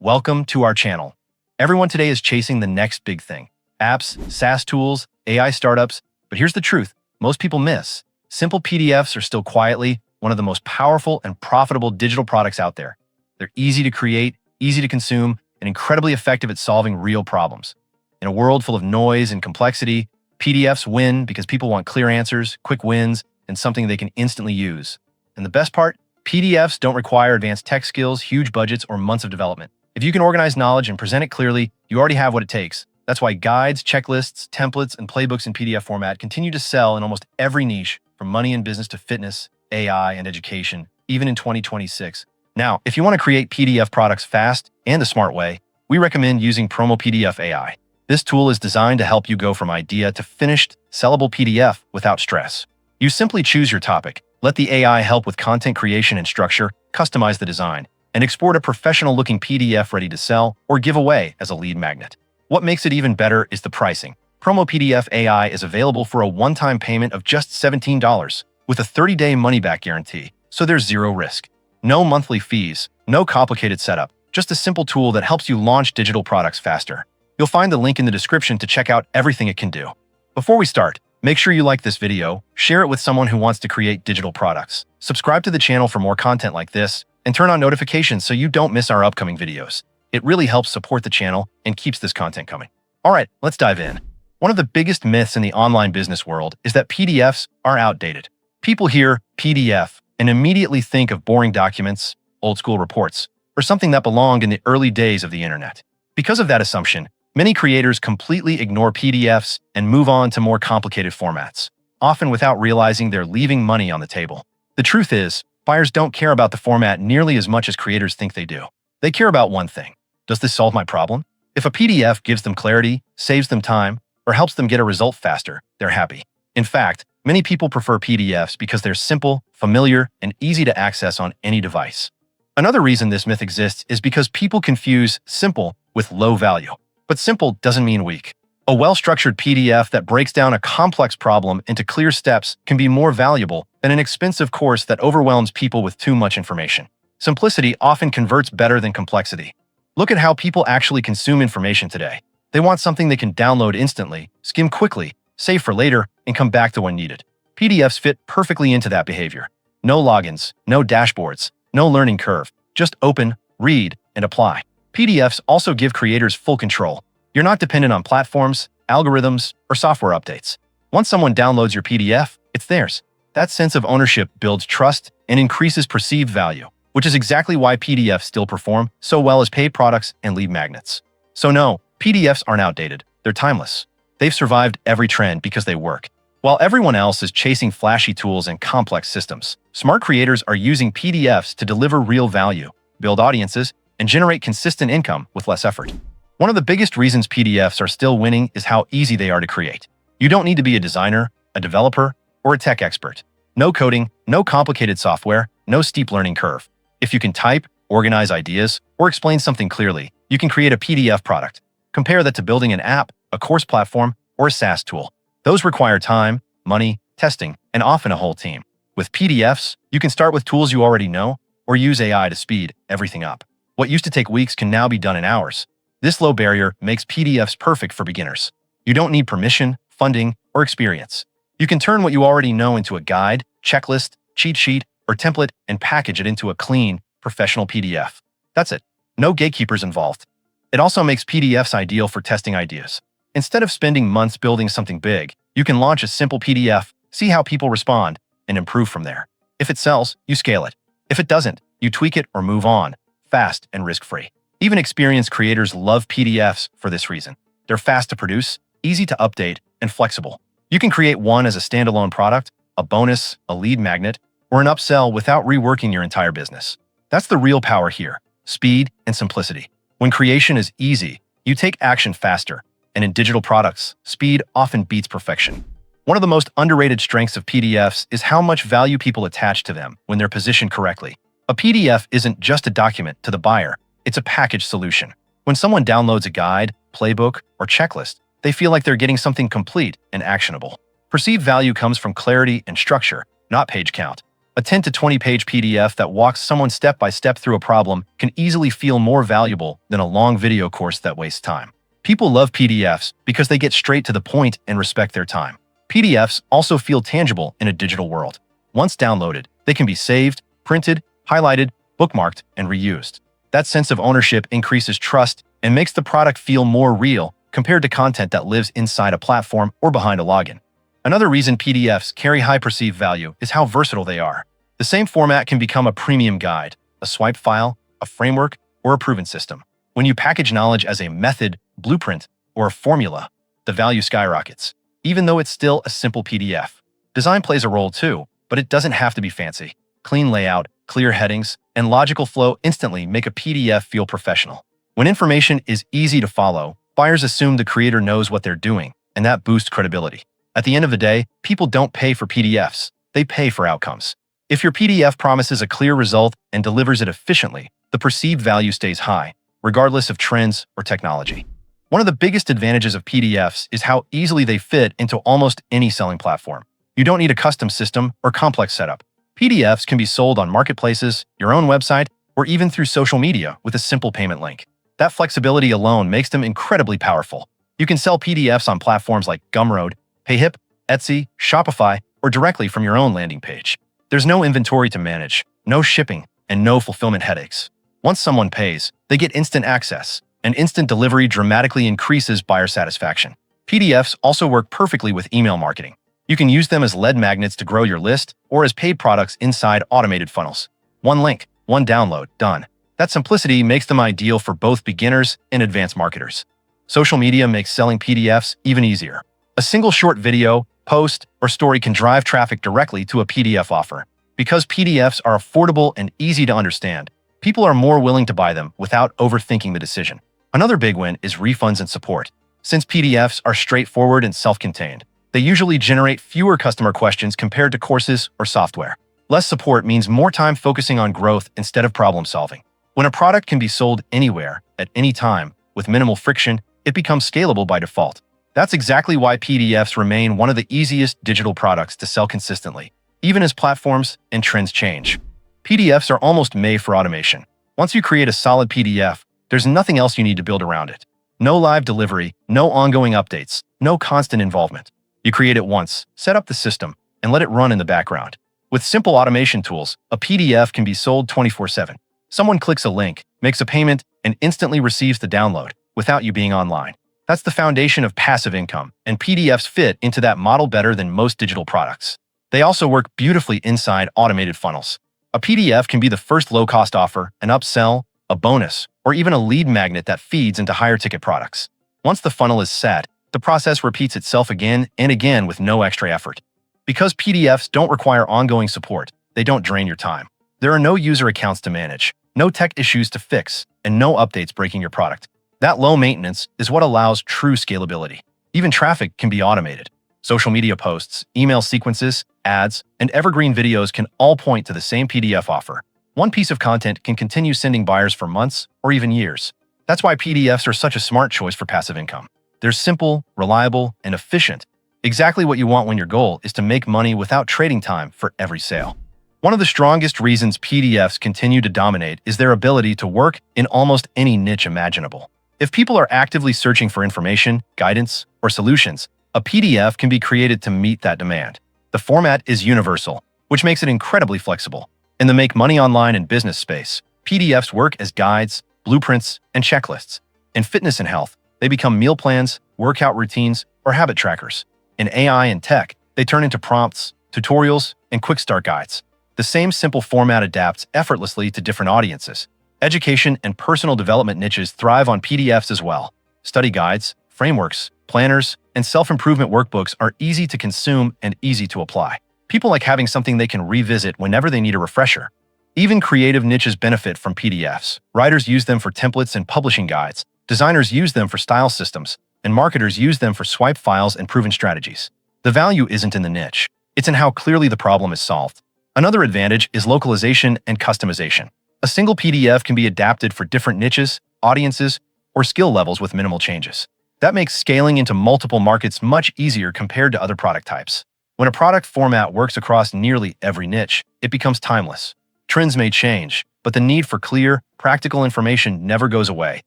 Welcome to our channel. Everyone today is chasing the next big thing. Apps, SaaS tools, AI startups. But here's the truth. Most people miss. Simple PDFs are still quietly one of the most powerful and profitable digital products out there. They're easy to create, easy to consume, and incredibly effective at solving real problems. In a world full of noise and complexity, PDFs win because people want clear answers, quick wins, and something they can instantly use. And the best part? PDFs don't require advanced tech skills, huge budgets, or months of development. If you can organize knowledge and present it clearly, you already have what it takes. That's why guides, checklists, templates, and playbooks in PDF format continue to sell in almost every niche, from money and business to fitness, AI, and education, even in 2026. Now, if you want to create PDF products fast and the smart way, we recommend using Promo PDF AI. This tool is designed to help you go from idea to finished, sellable PDF without stress. You simply choose your topic, let the AI help with content creation and structure, customize the design, and export a professional-looking PDF ready to sell or give away as a lead magnet. What makes it even better is the pricing. Promo PDF AI is available for a one-time payment of just $17 with a 30-day money-back guarantee, so there's zero risk. No monthly fees, no complicated setup, just a simple tool that helps you launch digital products faster. You'll find the link in the description to check out everything it can do. Before we start, make sure you like this video, share it with someone who wants to create digital products, subscribe to the channel for more content like this, and turn on notifications so you don't miss our upcoming videos. It really helps support the channel and keeps this content coming. All right, let's dive in. One of the biggest myths in the online business world is that PDFs are outdated. People hear PDF and immediately think of boring documents, old school reports, or something that belonged in the early days of the internet. Because of that assumption, many creators completely ignore PDFs and move on to more complicated formats, often without realizing they're leaving money on the table. The truth is, buyers don't care about the format nearly as much as creators think they do. They care about one thing. Does this solve my problem? If a PDF gives them clarity, saves them time, or helps them get a result faster, they're happy. In fact, many people prefer PDFs because they're simple, familiar, and easy to access on any device. Another reason this myth exists is because people confuse simple with low value. But simple doesn't mean weak. A well-structured PDF that breaks down a complex problem into clear steps can be more valuable than an expensive course that overwhelms people with too much information. Simplicity often converts better than complexity. Look at how people actually consume information today. They want something they can download instantly, skim quickly, save for later, and come back to when needed. PDFs fit perfectly into that behavior. No logins, no dashboards, no learning curve. Just open, read, and apply. PDFs also give creators full control. You're not dependent on platforms, algorithms, or software updates. Once someone downloads your PDF, it's theirs. That sense of ownership builds trust and increases perceived value, which is exactly why PDFs still perform so well as paid products and lead magnets. So no, PDFs aren't outdated. They're timeless. They've survived every trend because they work. While everyone else is chasing flashy tools and complex systems, smart creators are using PDFs to deliver real value, build audiences, and generate consistent income with less effort. One of the biggest reasons PDFs are still winning is how easy they are to create. You don't need to be a designer, a developer, or a tech expert. No coding, no complicated software, no steep learning curve. If you can type, organize ideas, or explain something clearly, you can create a PDF product. Compare that to building an app, a course platform, or a SaaS tool. Those require time, money, testing, and often a whole team. With PDFs, you can start with tools you already know, or use AI to speed everything up. What used to take weeks can now be done in hours. This low barrier makes PDFs perfect for beginners. You don't need permission, funding, or experience. You can turn what you already know into a guide, checklist, cheat sheet, or template and package it into a clean, professional PDF. That's it. No gatekeepers involved. It also makes PDFs ideal for testing ideas. Instead of spending months building something big, you can launch a simple PDF, see how people respond, and improve from there. If it sells, you scale it. If it doesn't, you tweak it or move on, fast and risk-free. Even experienced creators love PDFs for this reason. They're fast to produce, easy to update, and flexible. You can create one as a standalone product, a bonus, a lead magnet, or an upsell without reworking your entire business. That's the real power here, speed and simplicity. When creation is easy, you take action faster, and in digital products, speed often beats perfection. One of the most underrated strengths of PDFs is how much value people attach to them when they're positioned correctly. A PDF isn't just a document to the buyer, it's a packaged solution. When someone downloads a guide, playbook, or checklist, they feel like they're getting something complete and actionable. Perceived value comes from clarity and structure, not page count. A 10 to 20-page PDF that walks someone step by step through a problem can easily feel more valuable than a long video course that wastes time. People love PDFs because they get straight to the point and respect their time. PDFs also feel tangible in a digital world. Once downloaded, they can be saved, printed, highlighted, bookmarked, and reused. That sense of ownership increases trust and makes the product feel more real compared to content that lives inside a platform or behind a login. Another reason PDFs carry high perceived value is how versatile they are. The same format can become a premium guide, a swipe file, a framework, or a proven system. When you package knowledge as a method, blueprint, or a formula, the value skyrockets, even though it's still a simple PDF. Design plays a role too, but it doesn't have to be fancy. Clean layout, clear headings, and logical flow instantly make a PDF feel professional. When information is easy to follow, buyers assume the creator knows what they're doing, and that boosts credibility. At the end of the day, people don't pay for PDFs, they pay for outcomes. If your PDF promises a clear result and delivers it efficiently, the perceived value stays high, regardless of trends or technology. One of the biggest advantages of PDFs is how easily they fit into almost any selling platform. You don't need a custom system or complex setup. PDFs can be sold on marketplaces, your own website, or even through social media with a simple payment link. That flexibility alone makes them incredibly powerful. You can sell PDFs on platforms like Gumroad, Payhip, Etsy, Shopify, or directly from your own landing page. There's no inventory to manage, no shipping, and no fulfillment headaches. Once someone pays, they get instant access, and instant delivery dramatically increases buyer satisfaction. PDFs also work perfectly with email marketing. You can use them as lead magnets to grow your list or as paid products inside automated funnels. One link, one download, done. That simplicity makes them ideal for both beginners and advanced marketers. Social media makes selling PDFs even easier. A single short video, post, or story can drive traffic directly to a PDF offer. Because PDFs are affordable and easy to understand, people are more willing to buy them without overthinking the decision. Another big win is refunds and support. Since PDFs are straightforward and self-contained, they usually generate fewer customer questions compared to courses or software. Less support means more time focusing on growth instead of problem solving. When a product can be sold anywhere, at any time, with minimal friction, it becomes scalable by default. That's exactly why PDFs remain one of the easiest digital products to sell consistently, even as platforms and trends change. PDFs are almost made for automation. Once you create a solid PDF, there's nothing else you need to build around it. No live delivery, no ongoing updates, no constant involvement. You create it once, set up the system, and let it run in the background. With simple automation tools, a PDF can be sold 24/7. Someone clicks a link, makes a payment, and instantly receives the download without you being online. That's the foundation of passive income, and PDFs fit into that model better than most digital products. They also work beautifully inside automated funnels. A PDF can be the first low-cost offer, an upsell, a bonus, or even a lead magnet that feeds into higher-ticket products. Once the funnel is set, the process repeats itself again and again with no extra effort. Because PDFs don't require ongoing support, they don't drain your time. There are no user accounts to manage, no tech issues to fix, and no updates breaking your product. That low maintenance is what allows true scalability. Even traffic can be automated. Social media posts, email sequences, ads, and evergreen videos can all point to the same PDF offer. One piece of content can continue sending buyers for months or even years. That's why PDFs are such a smart choice for passive income. They're simple, reliable, and efficient. Exactly what you want when your goal is to make money without trading time for every sale. One of the strongest reasons PDFs continue to dominate is their ability to work in almost any niche imaginable. If people are actively searching for information, guidance, or solutions, a PDF can be created to meet that demand. The format is universal, which makes it incredibly flexible. In the make money online and business space, PDFs work as guides, blueprints, and checklists. In fitness and health, they become meal plans, workout routines, or habit trackers. In AI and tech, they turn into prompts, tutorials, and quick start guides. The same simple format adapts effortlessly to different audiences. Education and personal development niches thrive on PDFs as well. Study guides, frameworks, planners, and self-improvement workbooks are easy to consume and easy to apply. People like having something they can revisit whenever they need a refresher. Even creative niches benefit from PDFs. Writers use them for templates and publishing guides. Designers use them for style systems, and marketers use them for swipe files and proven strategies. The value isn't in the niche. It's in how clearly the problem is solved. Another advantage is localization and customization. A single PDF can be adapted for different niches, audiences, or skill levels with minimal changes. That makes scaling into multiple markets much easier compared to other product types. When a product format works across nearly every niche, it becomes timeless. Trends may change, but the need for clear, practical information never goes away,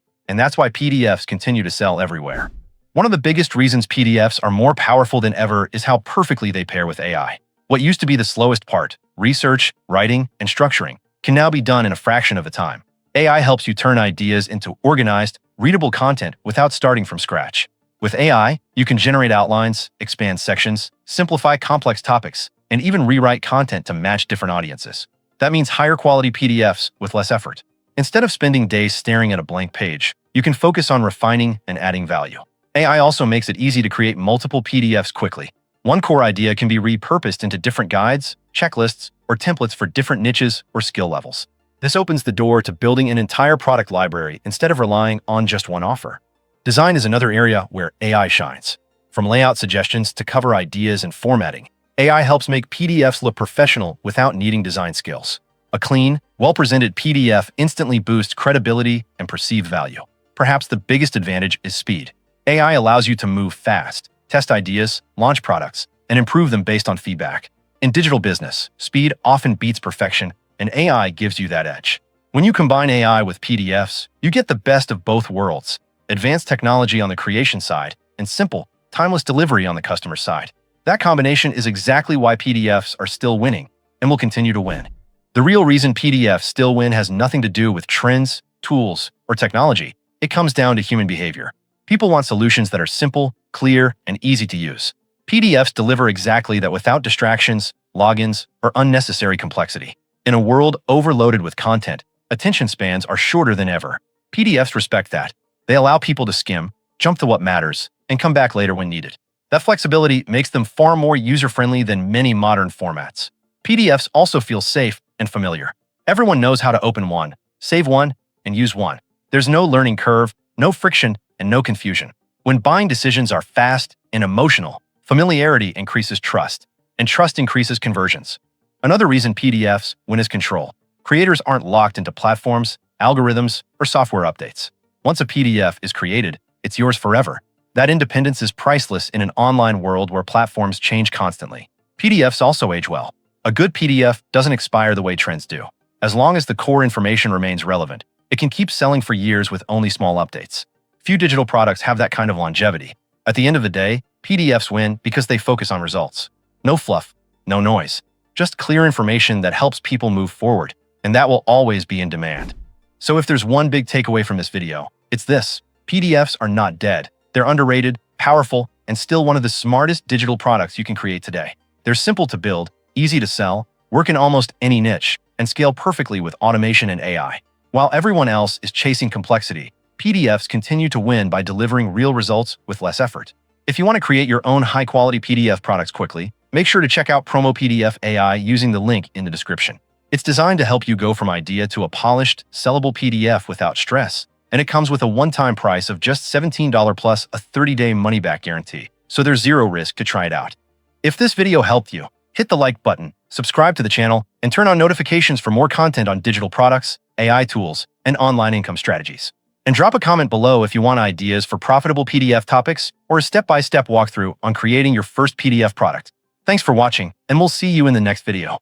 and that's why PDFs continue to sell everywhere. One of the biggest reasons PDFs are more powerful than ever is how perfectly they pair with AI. What used to be the slowest part, research, writing, and structuring, can now be done in a fraction of the time. AI helps you turn ideas into organized, readable content without starting from scratch. With AI, you can generate outlines, expand sections, simplify complex topics, and even rewrite content to match different audiences. That means higher quality PDFs with less effort. Instead of spending days staring at a blank page, you can focus on refining and adding value. AI also makes it easy to create multiple PDFs quickly. One core idea can be repurposed into different guides, checklists, or templates for different niches or skill levels. This opens the door to building an entire product library instead of relying on just one offer. Design is another area where AI shines. From layout suggestions to cover ideas and formatting, AI helps make PDFs look professional without needing design skills. A clean, well-presented PDF instantly boosts credibility and perceived value. Perhaps the biggest advantage is speed. AI allows you to move fast, test ideas, launch products, and improve them based on feedback. In digital business, speed often beats perfection, and AI gives you that edge. When you combine AI with PDFs, you get the best of both worlds: advanced technology on the creation side and simple, timeless delivery on the customer side. That combination is exactly why PDFs are still winning and will continue to win. The real reason PDFs still win has nothing to do with trends, tools, or technology. It comes down to human behavior. People want solutions that are simple, clear, and easy to use. PDFs deliver exactly that without distractions, logins, or unnecessary complexity. In a world overloaded with content, attention spans are shorter than ever. PDFs respect that. They allow people to skim, jump to what matters, and come back later when needed. That flexibility makes them far more user-friendly than many modern formats. PDFs also feel safe and familiar. Everyone knows how to open one, save one, and use one. There's no learning curve, no friction, and no confusion. When buying decisions are fast and emotional, familiarity increases trust, and trust increases conversions. Another reason PDFs win is control. Creators aren't locked into platforms, algorithms, or software updates. Once a PDF is created, it's yours forever. That independence is priceless in an online world where platforms change constantly. PDFs also age well. A good PDF doesn't expire the way trends do. As long as the core information remains relevant, it can keep selling for years with only small updates. Few digital products have that kind of longevity. At the end of the day, PDFs win because they focus on results. No fluff, no noise. Just clear information that helps people move forward, and that will always be in demand. So if there's one big takeaway from this video, it's this: PDFs are not dead. They're underrated, powerful, and still one of the smartest digital products you can create today. They're simple to build, easy to sell, work in almost any niche, and scale perfectly with automation and AI. While everyone else is chasing complexity, PDFs continue to win by delivering real results with less effort. If you want to create your own high-quality PDF products quickly, make sure to check out Promo PDF AI using the link in the description. It's designed to help you go from idea to a polished, sellable PDF without stress, and it comes with a one-time price of just $17 plus a 30-day money-back guarantee, so there's zero risk to try it out. If this video helped you, hit the like button, subscribe to the channel, and turn on notifications for more content on digital products, AI tools, and online income strategies. And drop a comment below if you want ideas for profitable PDF topics or a step-by-step walkthrough on creating your first PDF product. Thanks for watching, and we'll see you in the next video.